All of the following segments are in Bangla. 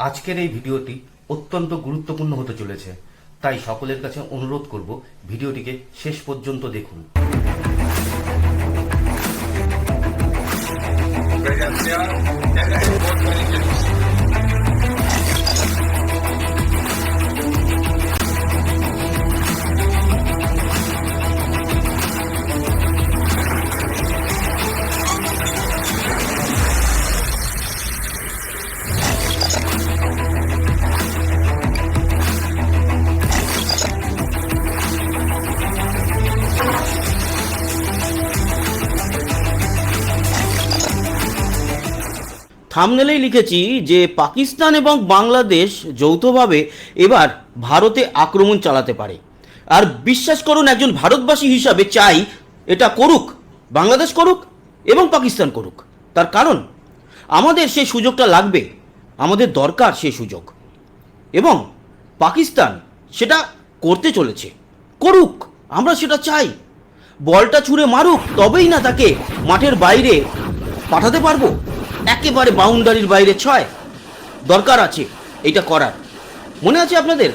আজকের এই ভিডিওটি অত্যন্ত গুরুত্বপূর্ণ হতে চলেছে, তাই সকলের কাছে অনুরোধ করব ভিডিওটিকে শেষ পর্যন্ত দেখুন। থাম্বনেলেই লিখেছি যে পাকিস্তান এবং বাংলাদেশ যৌথভাবে এবার ভারতে আক্রমণ চালাতে পারে। আর বিশ্বাস করুন, একজন ভারতবাসী হিসাবে চাই এটা করুক, বাংলাদেশ করুক এবং পাকিস্তান করুক। তার কারণ আমাদের সেই সুযোগটা লাগবে, আমাদের দরকার সেই সুযোগ, এবং পাকিস্তান সেটা করতে চলেছে, করুক, আমরা সেটা চাই। বলটা ছুঁড়ে মারুক, তবেই না তাকে মাঠের বাইরে পাঠাতে পারবো। একেবারে বাউন্ডারির বাইরে ছয় দরকার আছে এটা করার। মনে আছে আপনাদের,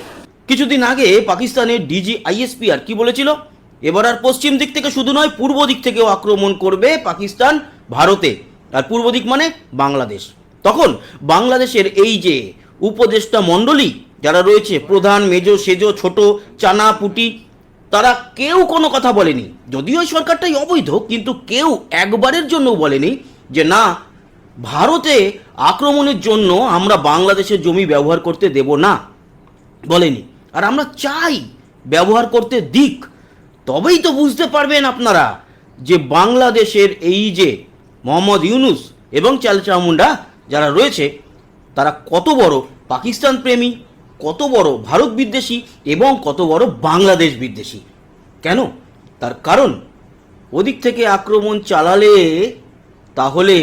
কিছুদিন আগে পাকিস্তানের ডিজি আইএসপিআর কি বলেছিল? এবার আর পশ্চিম দিক থেকে শুধু নয়, পূর্ব দিক থেকেও আক্রমণ করবে পাকিস্তান ভারতে। আর পূর্ব দিক মানে বাংলাদেশ। তখন বাংলাদেশের এই যে উপদেষ্টা মণ্ডলী যারা রয়েছে, প্রধান, মেজো, সেজো, ছোট, চানা, পুটি, তারা কেউ কোনো কথা বলেনি। যদিও এই সরকারটাই অবৈধ, কিন্তু কেউ একবারের জন্য বলেনি যে না, ভারতে আক্রমণের জন্য আমরা বাংলাদেশের জমি ব্যবহার করতে দেব না, বলেনি। আর আমরা চাই ব্যবহার করতে দিক, তবেই তো বুঝতে পারবেন আপনারা যে বাংলাদেশের এই যে মোহাম্মদ ইউনুস এবং চালচামুন্ডা যারা রয়েছে, তারা কত বড় পাকিস্তান প্রেমী, কত বড় ভারত বিদ্বেষী এবং কত বড় বাংলাদেশ বিদ্বেষী। কেন? তার কারণ ওদিক থেকে আক্রমণ চালালে তাহলে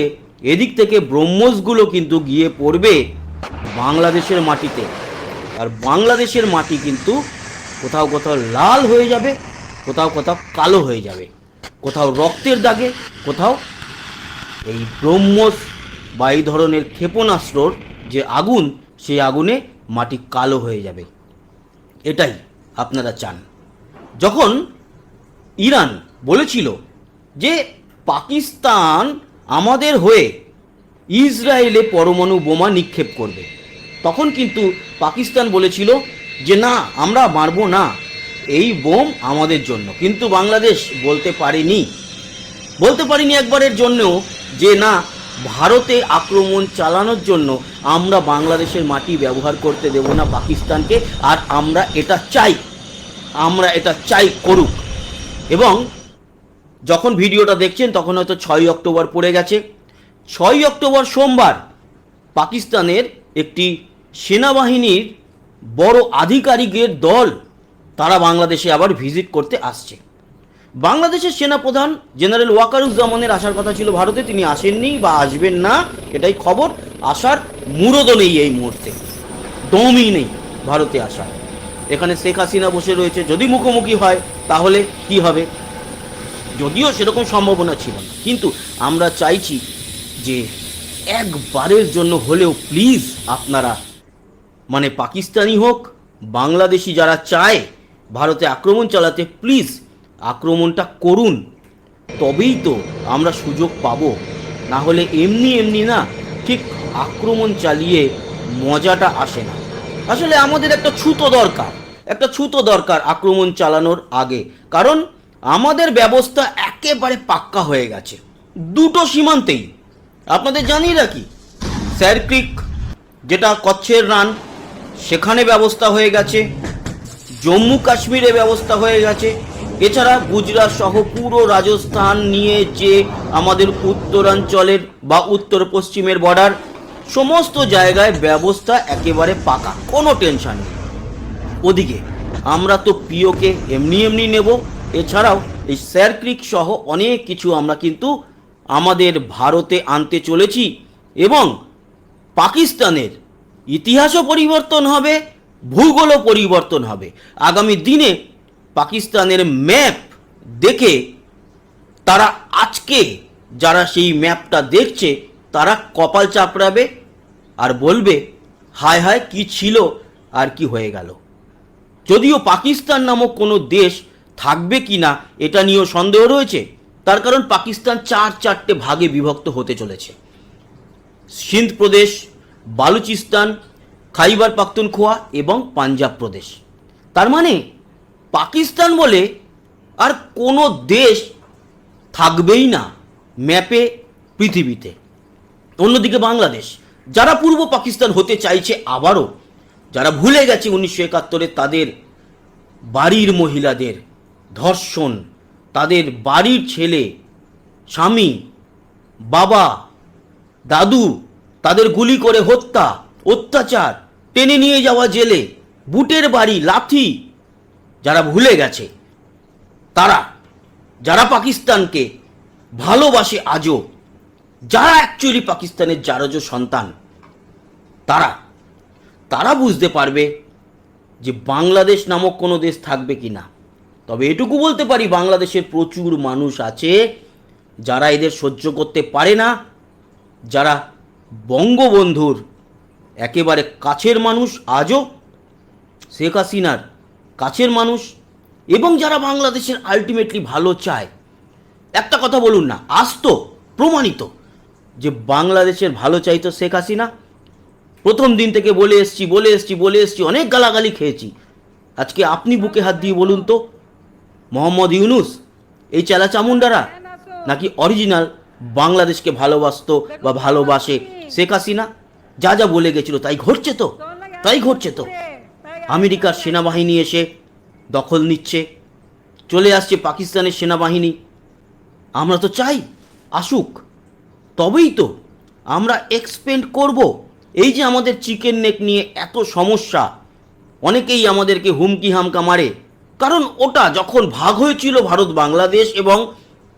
এদিক থেকে ব্রহ্মসগুলো কিন্তু গিয়ে পড়বে বাংলাদেশের মাটিতে। আর বাংলাদেশের মাটি কিন্তু কোথাও কোথাও লাল হয়ে যাবে, কোথাও কোথাও কালো হয়ে যাবে, কোথাও রক্তের দাগে, কোথাও এই ব্রহ্মস বা এই ধরনের ক্ষেপণাস্ত্রর যে আগুন, সেই আগুনে মাটি কালো হয়ে যাবে। এটাই আপনারা চান। যখন ইরান বলেছিল যে পাকিস্তান আমাদের হয়ে ইসরায়েলে পরমাণু বোমা নিক্ষেপ করবে, তখন কিন্তু পাকিস্তান বলেছিল যে না, আমরা মারব না, এই বোম আমাদের জন্য। কিন্তু বাংলাদেশ বলতে পারিনি একবারের জন্যও যে না, ভারতে আক্রমণ চালানোর জন্য আমরা বাংলাদেশের মাটি ব্যবহার করতে দেব না পাকিস্তানকে। আর আমরা এটা চাই করুক। এবং যখন ভিডিওটা দেখছেন তখন হয়তো 6ই অক্টোবর পড়ে গেছে। 6ই অক্টোবর সোমবার পাকিস্তানের একটি সেনাবাহিনীর বড় আধিকারিকের দল তারা বাংলাদেশে আবার ভিজিট করতে আসছে। বাংলাদেশের সেনাপ্রধান জেনারেল ওয়াকারুজ্জামানের আসার কথা ছিল ভারতে, তিনি আসেননি বা আসবেন না, এটাই খবর। আসার মুরদও নেই, এই মুহূর্তে দমই নেই ভারতে আসার। এখানে শেখ হাসিনা বসে রয়েছে, যদি মুখোমুখি হয় তাহলে কি হবে? যদিও সেরকম সম্ভাবনা ছিল না, কিন্তু আমরা চাইছি যে একবারের জন্য হলেও প্লিজ আপনারা, মানে পাকিস্তানি হোক, বাংলাদেশি যারা চায় ভারতে আক্রমণ চালাতে, প্লিজ আক্রমণটা করুন, তবেই তো আমরা সুযোগ পাবো। না হলে এমনি না, ঠিক আক্রমণ চালিয়ে মজাটা আসে না। আসলে আমাদের একটা ছুতো দরকার আক্রমণ চালানোর আগে। কারণ আমাদের ব্যবস্থা একেবারে পাক্কা হয়ে গেছে দুটো সীমান্তেই। আপনাদের জানিয়ে রাখি, স্যার ক্রিক যেটা কচ্ছের রান, সেখানে ব্যবস্থা হয়ে গেছে, জম্মু কাশ্মীরে ব্যবস্থা হয়ে গেছে, এছাড়া গুজরাট সহ পুরো রাজস্থান নিয়ে যে আমাদের উত্তরাঞ্চলের বা উত্তর পশ্চিমের বর্ডার, সমস্ত জায়গায় ব্যবস্থা একেবারে পাকা, কোনো টেনশন নেই। ওদিকে আমরা তো পিওকে এমনি নেব, এছাড়াও এই স্যার ক্রিক সহ অনেক কিছু আমরা কিন্তু আমাদের ভারতে আনতে চলেছি। এবং পাকিস্তানের ইতিহাসও পরিবর্তন হবে, ভূগোলও পরিবর্তন হবে। আগামী দিনে পাকিস্তানের ম্যাপ দেখে তারা, আজকে যারা সেই ম্যাপটা দেখছে, তারা কপাল চাপড়াবে আর বলবে হায় হায় কি ছিল আর কি হয়ে গেল। যদিও পাকিস্তান নামক কোনো দেশ থাকবে কি না এটা নিয়েও সন্দেহ রয়েছে, তার কারণ পাকিস্তান চারটে ভাগে বিভক্ত হতে চলেছে। সিন্ধ প্রদেশ, বালুচিস্তান, খাইবার পাখতুনখোয়া এবং পাঞ্জাব প্রদেশ। তার মানে পাকিস্তান বলে আর কোনো দেশ থাকবেই না ম্যাপে পৃথিবীতে। অন্যদিকে বাংলাদেশ, যারা পূর্ব পাকিস্তান হতে চাইছে আবারও, যারা ভুলে গেছে 1971 তাদের বাড়ির মহিলাদের ধর্ষণ, তাদের বাড়ির ছেলে, স্বামী, বাবা, দাদু, তাদের গুলি করে হত্যা, অত্যাচার, টেনে নিয়ে যাওয়া জেলে, বুটের বাড়ি, লাথি, যারা ভুলে গেছে, তারা, যারা পাকিস্তানকে ভালোবাসে আজও, যারা অ্যাকচুয়ালি পাকিস্তানের জারজ সন্তান, তারা বুঝতে পারবে যে বাংলাদেশ নামক কোনো দেশ থাকবে কি না। তবে এটুকু বলতে পারি, বাংলাদেশের প্রচুর মানুষ আছে যারা এদের সহ্য করতে পারে না, যারা বঙ্গবন্ধুর একেবারে কাছের মানুষ, আজও শেখ হাসিনার কাছের মানুষ, এবং যারা বাংলাদেশের আলটিমেটলি ভালো চায়। একটা কথা বলুন না, আজ তো প্রমাণিত যে বাংলাদেশের ভালো চাইতো শেখ হাসিনা। প্রথম দিন থেকে বলে এসছি, অনেক গালাগালি খেয়েছি। আজকে আপনি বুকে হাত দিয়ে বলুন তো, মোহাম্মদ ইউনুস, এই চেলা চামুন্ডারা নাকি অরিজিনাল বাংলাদেশকে ভালোবাসতো বা ভালোবাসে শেখ হাসিনা? যা যা বলে গেছিল তাই ঘটছে তো। আমেরিকার সেনাবাহিনী এসে দখল নিচ্ছে, চলে আসছে পাকিস্তানের সেনাবাহিনী। আমরা তো চাই আসুক, তবেই তো আমরা এক্সপেন্ড করব। এই যে আমাদের চিকেন নেক নিয়ে এত সমস্যা, অনেকেই আমাদেরকে হুমকি হামকা মারে, কারণ ওটা যখন ভাগ হয়েছিল ভারত বাংলাদেশ এবং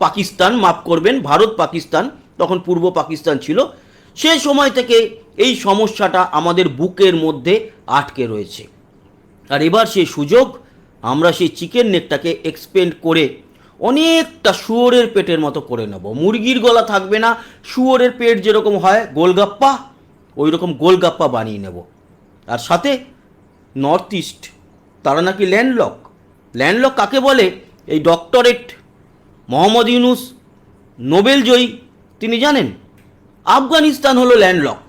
পাকিস্তান, মাফ করবেন ভারত পাকিস্তান, তখন পূর্ব পাকিস্তান ছিল, সে সময় থেকে এই সমস্যাটা আমাদের বুকের মধ্যে আটকে রয়েছে। আর এবার সেই সুযোগ, আমরা সেই চিকেন নেকটাকে এক্সপেন্ড করে অনেকটা শুয়োরের পেটের মতো করে নেব। মুরগির গলা থাকবে না, শুয়োরের পেট যেরকম হয় গোলগাপ্পা, ওই রকম গোলগাপ্পা বানিয়ে নেব। আর সাথে নর্থ ইস্ট, তারা নাকি ল্যান্ডলক কাকে বলে? এই ডক্টরেট মোহাম্মদ ইউনুস নোবেল জয়ী, তিনি জানেন আফগানিস্তান হলো ল্যান্ডলক,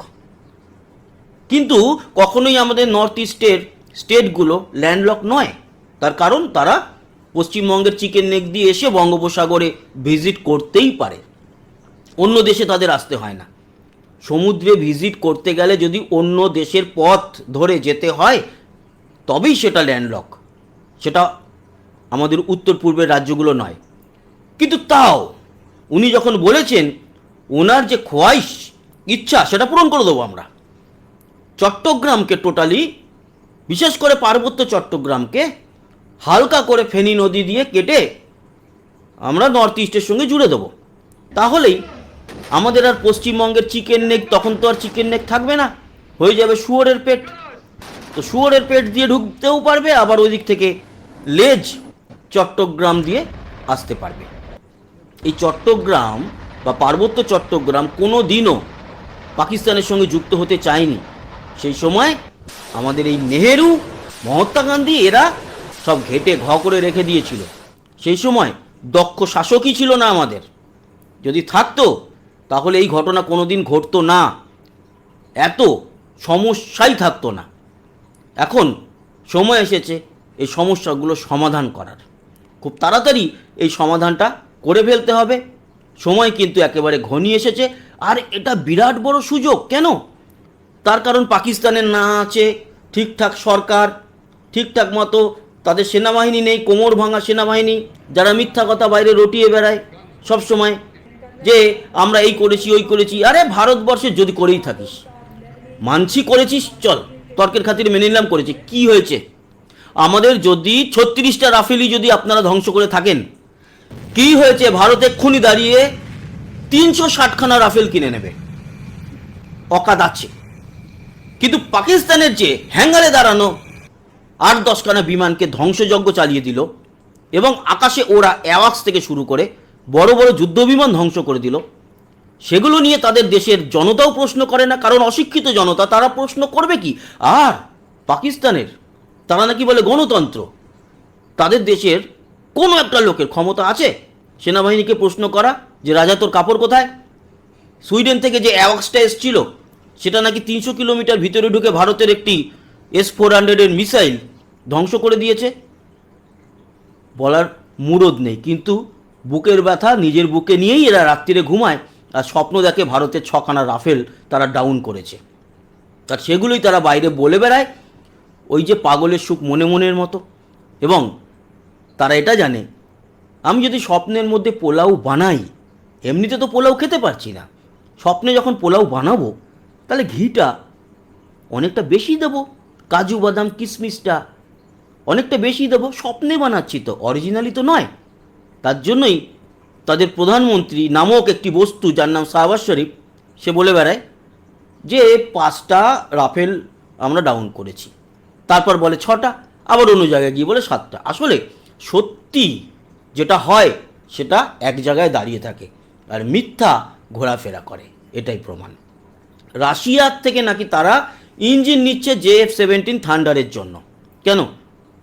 কিন্তু কখনোই আমাদের নর্থ ইস্টের স্টেটগুলো ল্যান্ডলক নয়। তার কারণ তারা পশ্চিমবঙ্গের চিকেন নেক দিয়ে এসে বঙ্গোপসাগরে ভিজিট করতেই পারে, অন্য দেশে তাদের আসতে হয় না। সমুদ্রে ভিজিট করতে গেলে যদি অন্য দেশের পথ ধরে যেতে হয় তবেই সেটা ল্যান্ডলক, সেটা আমাদের উত্তর পূর্বের রাজ্যগুলো নয়। কিন্তু তাও উনি যখন বলেছেন, ওনার যে খোয়াইশ, ইচ্ছা, সেটা পূরণ করে দেবো আমরা। চট্টগ্রামকে টোটালি, বিশেষ করে পার্বত্য চট্টগ্রামকে হালকা করে ফেনী নদী দিয়ে কেটে আমরা নর্থ ইস্টের সঙ্গে জুড়ে দেবো। তাহলেই আমাদের আর পশ্চিমবঙ্গের চিকেন নেক, তখন তো আর চিকেন নেক থাকবে না, হয়ে যাবে শুয়োরের পেট। তো শুয়োরের পেট দিয়ে ঢুকতেও পারবে, আবার ওই দিক থেকে লেজ চট্টগ্রাম দিয়ে আসতে পারবে। এই চট্টগ্রাম বা পার্বত্য চট্টগ্রাম কোনো দিনও পাকিস্তানের সঙ্গে যুক্ত হতে চায়নি। সেই সময় আমাদের এই নেহেরু, মহাত্মা গান্ধী, এরা সব ঘেটে ঘ করে রেখে দিয়েছিল। সেই সময় দক্ষ শাসকই ছিল না আমাদের। যদি থাকতো তাহলে এই ঘটনা কোনো দিন ঘটতো না, এত সমস্যাই থাকতো না। এখন সময় এসেছে এই সমস্যাগুলো সমাধান করার। খুব তাড়াতাড়ি এই সমাধানটা করে ফেলতে হবে। সময় কিন্তু একেবারে ঘনিয়ে এসেছে, আর এটা বিরাট বড় সুযোগ। কেন? তার কারণ পাকিস্তানের না আছে ঠিকঠাক সরকার, ঠিকঠাক মতো তাদের সেনাবাহিনী নেই, কোমর ভাঙা সেনাবাহিনী, যারা মিথ্যা কথা বাইরে রটিয়ে বেড়ায় সব সময়, যে আমরা এই করেছি ওই করেছি। আরে ভারতবর্ষে যদি করেই থাকিস, মানছি করেছিস, চল তর্কের খাতিরে মেনে নিলাম করেছি, কি হয়েছে? আমাদের যদি 36টা রাফেলই যদি আপনারা ধ্বংস করে থাকেন, কি হয়েছে? ভারত এক্ষুনি দাঁড়িয়ে 360খানা রাফেল কিনে নেবে, অকাদ আছে। কিন্তু পাকিস্তানের যে হ্যাঙ্গারে দাঁড়ানো 8-10খানা বিমানকে ধ্বংসযজ্ঞ চালিয়ে দিল, এবং আকাশে ওরা অ্যাওয়াক্স থেকে শুরু করে বড় বড় যুদ্ধ বিমান ধ্বংস করে দিল, সেগুলো নিয়ে তাদের দেশের জনতাও প্রশ্ন করে না, কারণ অশিক্ষিত জনতা, তারা প্রশ্ন করবে কি? আর পাকিস্তানের, তারা নাকি বলে গণতন্ত্র, তাদের দেশের কোনো একটা লোকের ক্ষমতা আছে সেনাবাহিনীকে প্রশ্ন করা যে রাজা তোর কাপড় কোথায়? সুইডেন থেকে যে অ্যাওয়াক্সটা এসছিল, সেটা নাকি 300 কিলোমিটার ভিতরে ঢুকে ভারতের একটি S-400 মিসাইল ধ্বংস করে দিয়েছে। বলার মুরদ নেই, কিন্তু বুকের ব্যথা নিজের বুকে নিয়েই এরা রাত্রিরে ঘুমায় আর স্বপ্ন দেখে ভারতের 6খানা রাফেল তারা ডাউন করেছে। আর সেগুলোই তারা বাইরে বলে বেড়ায়, ওই যে পাগলের সুখ মনে মনের মতো। এবং তারা এটা জানে, আমি যদি স্বপ্নের মধ্যে পোলাও বানাই, এমনিতে তো পোলাও খেতে পারছি না, স্বপ্নে যখন পোলাও বানাবো তাহলে ঘিটা অনেকটা বেশি দেবো, কাজু বাদাম কিশমিশটা অনেকটা বেশি দেবো, স্বপ্নে বানাচ্ছি তো, অরিজিনালি তো নয়। তার জন্যই তাদের প্রধানমন্ত্রী নামক একটি বস্তু, যার নাম শাহবাজ শরীফ, সে বলে বেড়ায় যে 5টা রাফেল আমরা ডাউন করেছি, তারপর বলে 6টা, আবার অন্য জায়গায় গিয়ে বলে 7টা। আসলে সত্যি যেটা হয় সেটা এক জায়গায় দাঁড়িয়ে থাকে, আর মিথ্যা ঘোরাফেরা করে, এটাই প্রমাণ। রাশিয়ার থেকে নাকি তারা ইঞ্জিন নিচ্ছে JF-17 থান্ডারের জন্য। কেন?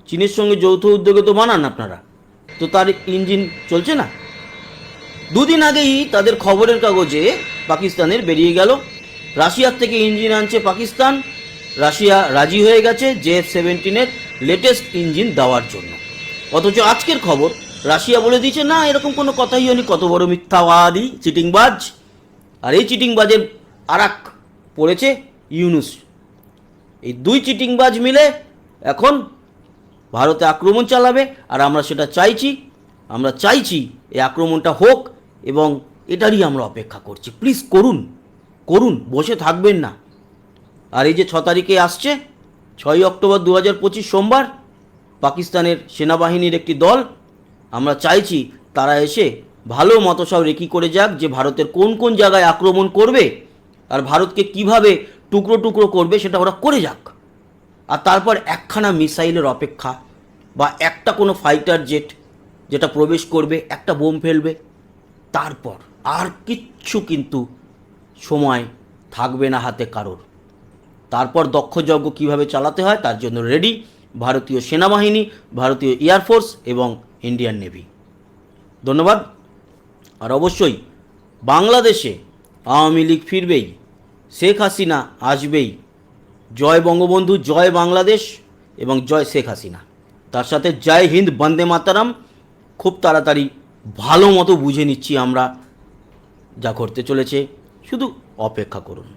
চীনের সঙ্গে যৌথ উদ্যোগে তো বানান আপনারা, তো তার ইঞ্জিন চলছে না। দুদিন আগেই তাদের খবরের কাগজে পাকিস্তানের বেরিয়ে গেল রাশিয়ার থেকে ইঞ্জিন আনছে পাকিস্তান, রাশিয়া রাজি হয়ে গেছে JF-17 লেটেস্ট ইঞ্জিন দেওয়ার জন্য। অথচ আজকের খবর রাশিয়া বলে দিয়েছে না, এরকম কোনো কথাই হয়নি। কত বড় মিথ্যাবাদী, চিটিংবাজ! আর এই চিটিংবাজের আরাক পড়েছে ইউনুস। এই দুই চিটিংবাজ মিলে এখন ভারতে আক্রমণ চালাবে, আর আমরা সেটা চাইছি। আমরা চাইছি এই আক্রমণটা হোক, এবং এটারই আমরা অপেক্ষা করছি। প্লিজ করুন, করুন, বসে থাকবেন না। আর এই যে 6 তারিখে আসছে, 6 অক্টোবর 2025 সোমবার, পাকিস্তানের সেনাবাহিনীর একটি দল, আমরা চাইছি তারা এসে ভালো মতো সব রেকি করে যাক যে ভারতের কোন কোন জায়গায় আক্রমণ করবে আর ভারতকে কিভাবে টুকরো টুকরো করবে সেটা ওরা করে যাক। আর তারপর একখানা মিসাইলের অপেক্ষা, বা একটা কোনো ফাইটার জেট যেটা প্রবেশ করবে, একটা বোম ফেলবে, তারপর আর কিচ্ছু কিন্তু সময় থাকবে না হাতে কারোর। তারপর দক্ষযজ্ঞ কীভাবে চালাতে হয় তার জন্য রেডি ভারতীয় সেনাবাহিনী, ভারতীয় এয়ারফোর্স এবং ইন্ডিয়ান নেভি। ধন্যবাদ। আর অবশ্যই বাংলাদেশে আওয়ামী লীগ ফিরবেই, শেখ হাসিনা আসবেই। জয় বঙ্গবন্ধু, জয় বাংলাদেশ এবং জয় শেখ হাসিনা। তার সাথে জয় হিন্দ, বন্দে মাতারাম। খুব তাড়াতাড়ি ভালো মতো বুঝে নিচ্ছি আমরা যা ঘটতে চলেছে, শুধু অপেক্ষা করুন।